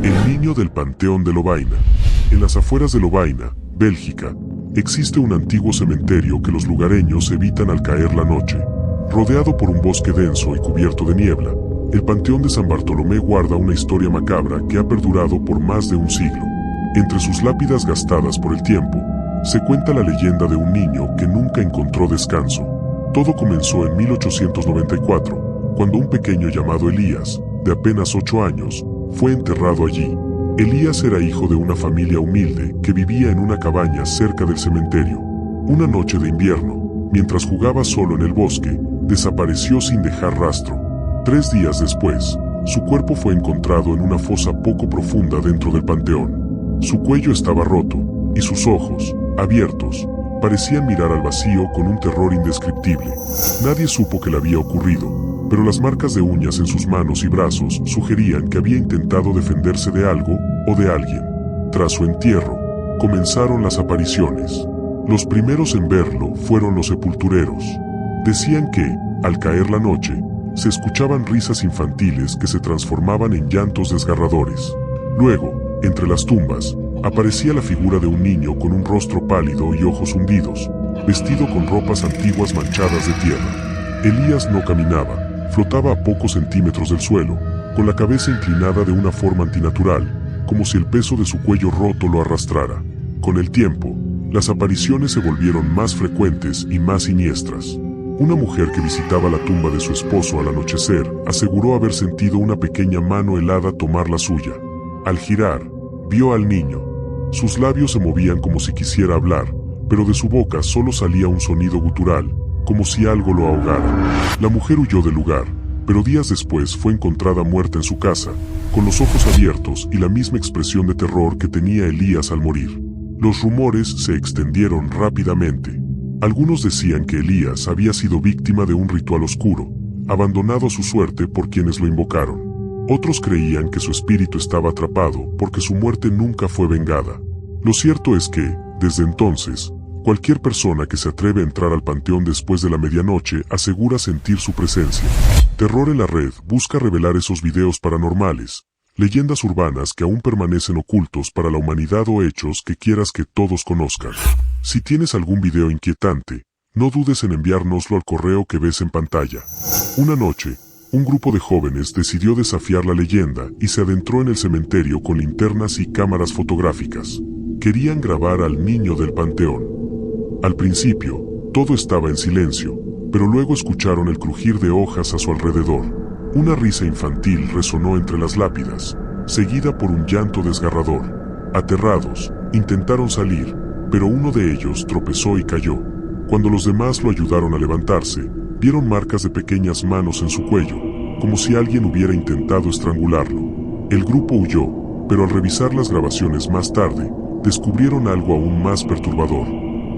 El niño del Panteón de Lovaina. En las afueras de Lovaina, Bélgica, existe un antiguo cementerio que los lugareños evitan al caer la noche. Rodeado por un bosque denso y cubierto de niebla, el Panteón de San Bartolomé guarda una historia macabra que ha perdurado por más de un siglo. Entre sus lápidas gastadas por el tiempo, se cuenta la leyenda de un niño que nunca encontró descanso. Todo comenzó en 1894, cuando un pequeño llamado Elías, de apenas 8 años, fue enterrado allí. Elías era hijo de una familia humilde que vivía en una cabaña cerca del cementerio. Una noche de invierno, mientras jugaba solo en el bosque, desapareció sin dejar rastro. 3 días después, su cuerpo fue encontrado en una fosa poco profunda dentro del panteón. Su cuello estaba roto, y sus ojos, abiertos, parecían mirar al vacío con un terror indescriptible. Nadie supo qué le había ocurrido, pero las marcas de uñas en sus manos y brazos sugerían que había intentado defenderse de algo o de alguien. Tras su entierro, comenzaron las apariciones. Los primeros en verlo fueron los sepultureros. Decían que, al caer la noche, se escuchaban risas infantiles que se transformaban en llantos desgarradores. Luego, entre las tumbas, aparecía la figura de un niño con un rostro pálido y ojos hundidos, vestido con ropas antiguas manchadas de tierra. Elías no caminaba, flotaba a pocos centímetros del suelo, con la cabeza inclinada de una forma antinatural, como si el peso de su cuello roto lo arrastrara. Con el tiempo, las apariciones se volvieron más frecuentes y más siniestras. Una mujer que visitaba la tumba de su esposo al anochecer aseguró haber sentido una pequeña mano helada tomar la suya. Al girar, vio al niño. Sus labios se movían como si quisiera hablar, pero de su boca solo salía un sonido gutural, como si algo lo ahogara. La mujer huyó del lugar, pero días después fue encontrada muerta en su casa, con los ojos abiertos y la misma expresión de terror que tenía Elías al morir. Los rumores se extendieron rápidamente. Algunos decían que Elías había sido víctima de un ritual oscuro, abandonado a su suerte por quienes lo invocaron. Otros creían que su espíritu estaba atrapado porque su muerte nunca fue vengada. Lo cierto es que, desde entonces, cualquier persona que se atreve a entrar al panteón después de la medianoche asegura sentir su presencia. Terror en la Red busca revelar esos videos paranormales, leyendas urbanas que aún permanecen ocultos para la humanidad o hechos que quieras que todos conozcan. Si tienes algún video inquietante, no dudes en enviárnoslo al correo que ves en pantalla. Una noche, un grupo de jóvenes decidió desafiar la leyenda y se adentró en el cementerio con linternas y cámaras fotográficas. Querían grabar al niño del panteón. Al principio, todo estaba en silencio, pero luego escucharon el crujir de hojas a su alrededor. Una risa infantil resonó entre las lápidas, seguida por un llanto desgarrador. Aterrados, intentaron salir, pero uno de ellos tropezó y cayó. Cuando los demás lo ayudaron a levantarse, vieron marcas de pequeñas manos en su cuello, como si alguien hubiera intentado estrangularlo. El grupo huyó, pero al revisar las grabaciones más tarde, descubrieron algo aún más perturbador.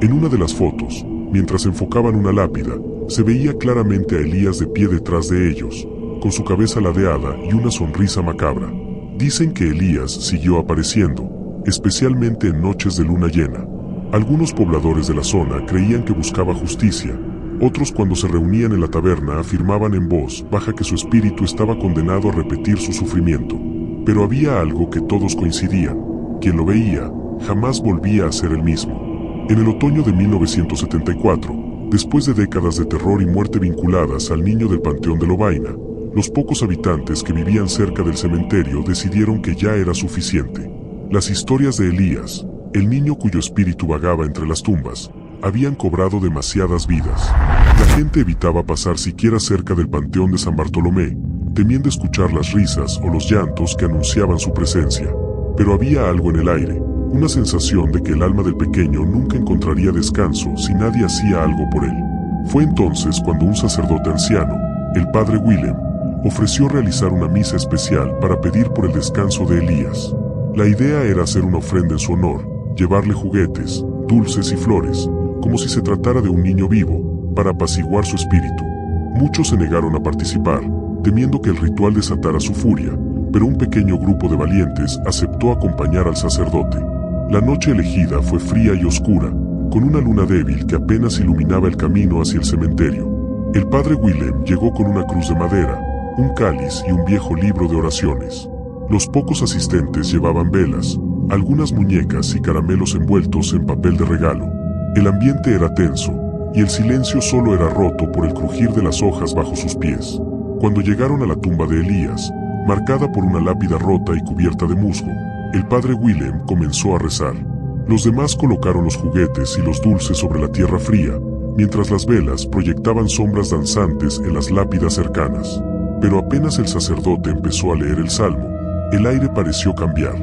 En una de las fotos, mientras enfocaban una lápida, se veía claramente a Elías de pie detrás de ellos, con su cabeza ladeada y una sonrisa macabra. Dicen que Elías siguió apareciendo, especialmente en noches de luna llena. Algunos pobladores de la zona creían que buscaba justicia. Otros, cuando se reunían en la taberna, afirmaban en voz baja que su espíritu estaba condenado a repetir su sufrimiento. Pero había algo que todos coincidían: quien lo veía jamás volvía a ser el mismo. En el otoño de 1974, después de décadas de terror y muerte vinculadas al niño del Panteón de Lovaina, los pocos habitantes que vivían cerca del cementerio decidieron que ya era suficiente. Las historias de Elías, el niño cuyo espíritu vagaba entre las tumbas, habían cobrado demasiadas vidas. La gente evitaba pasar siquiera cerca del Panteón de San Bartolomé, temiendo escuchar las risas o los llantos que anunciaban su presencia. Pero había algo en el aire, una sensación de que el alma del pequeño nunca encontraría descanso si nadie hacía algo por él. Fue entonces cuando un sacerdote anciano, el padre Willem, ofreció realizar una misa especial para pedir por el descanso de Elías. La idea era hacer una ofrenda en su honor, llevarle juguetes, dulces y flores, como si se tratara de un niño vivo, para apaciguar su espíritu. Muchos se negaron a participar, temiendo que el ritual desatara su furia, pero un pequeño grupo de valientes aceptó acompañar al sacerdote. La noche elegida fue fría y oscura, con una luna débil que apenas iluminaba el camino hacia el cementerio. El padre Willem llegó con una cruz de madera, un cáliz y un viejo libro de oraciones. Los pocos asistentes llevaban velas, algunas muñecas y caramelos envueltos en papel de regalo. El ambiente era tenso, y el silencio solo era roto por el crujir de las hojas bajo sus pies. Cuando llegaron a la tumba de Elías, marcada por una lápida rota y cubierta de musgo, el padre Willem comenzó a rezar. Los demás colocaron los juguetes y los dulces sobre la tierra fría, mientras las velas proyectaban sombras danzantes en las lápidas cercanas. Pero apenas el sacerdote empezó a leer el salmo, el aire pareció cambiar.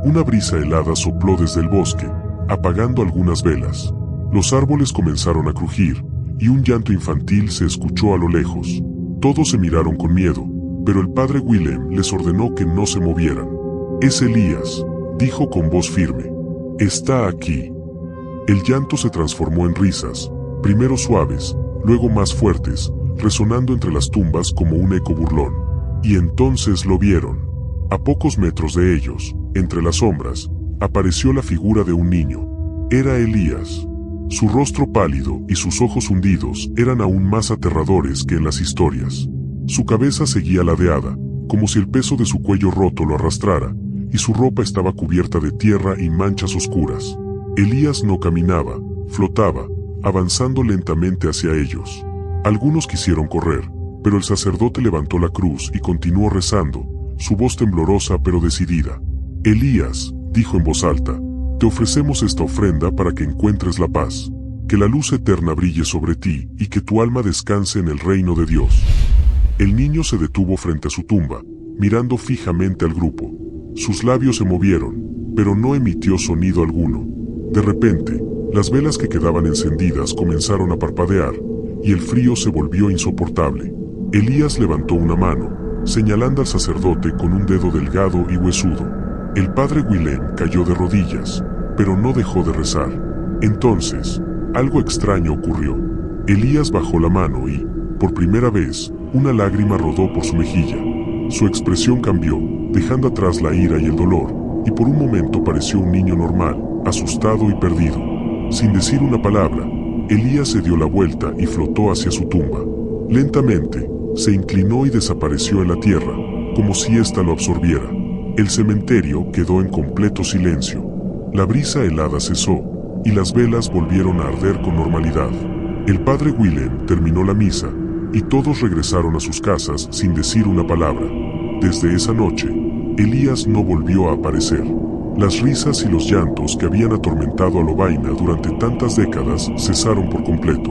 Una brisa helada sopló desde el bosque, apagando algunas velas. Los árboles comenzaron a crujir, y un llanto infantil se escuchó a lo lejos. Todos se miraron con miedo, pero el padre Willem les ordenó que no se movieran. «Es Elías», dijo con voz firme. «Está aquí». El llanto se transformó en risas, primero suaves, luego más fuertes, resonando entre las tumbas como un eco burlón. Y entonces lo vieron. A pocos metros de ellos, entre las sombras, apareció la figura de un niño. Era Elías. Su rostro pálido y sus ojos hundidos eran aún más aterradores que en las historias. Su cabeza seguía ladeada, como si el peso de su cuello roto lo arrastrara, y su ropa estaba cubierta de tierra y manchas oscuras. Elías no caminaba, flotaba, avanzando lentamente hacia ellos. Algunos quisieron correr, pero el sacerdote levantó la cruz y continuó rezando, su voz temblorosa pero decidida. «Elías», dijo en voz alta, «te ofrecemos esta ofrenda para que encuentres la paz, que la luz eterna brille sobre ti y que tu alma descanse en el reino de Dios». El niño se detuvo frente a su tumba, mirando fijamente al grupo. Sus labios se movieron, pero no emitió sonido alguno. De repente, las velas que quedaban encendidas comenzaron a parpadear, y el frío se volvió insoportable. Elías levantó una mano, señalando al sacerdote con un dedo delgado y huesudo. El padre Willem cayó de rodillas, pero no dejó de rezar. Entonces, algo extraño ocurrió. Elías bajó la mano y, por primera vez, una lágrima rodó por su mejilla. Su expresión cambió, dejando atrás la ira y el dolor, y por un momento pareció un niño normal, asustado y perdido. Sin decir una palabra, Elías se dio la vuelta y flotó hacia su tumba. Lentamente, se inclinó y desapareció en la tierra, como si ésta lo absorbiera. El cementerio quedó en completo silencio. La brisa helada cesó, y las velas volvieron a arder con normalidad. El padre Willem terminó la misa, y todos regresaron a sus casas sin decir una palabra. Desde esa noche, Elías no volvió a aparecer. Las risas y los llantos que habían atormentado a Lovaina durante tantas décadas cesaron por completo.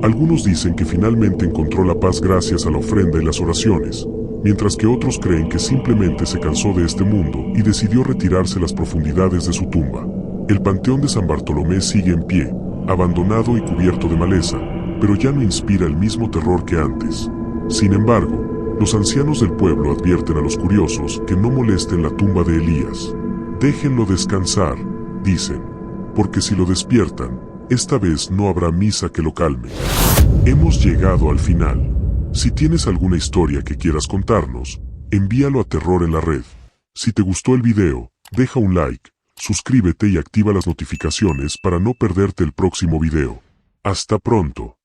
Algunos dicen que finalmente encontró la paz gracias a la ofrenda y las oraciones, mientras que otros creen que simplemente se cansó de este mundo y decidió retirarse a las profundidades de su tumba. El panteón de San Bartolomé sigue en pie, abandonado y cubierto de maleza, pero ya no inspira el mismo terror que antes. Sin embargo, los ancianos del pueblo advierten a los curiosos que no molesten la tumba de Elías. «Déjenlo descansar», dicen, «porque si lo despiertan, esta vez no habrá misa que lo calme». Hemos llegado al final. Si tienes alguna historia que quieras contarnos, envíalo a Terror en la Red. Si te gustó el video, deja un like, suscríbete y activa las notificaciones para no perderte el próximo video. Hasta pronto.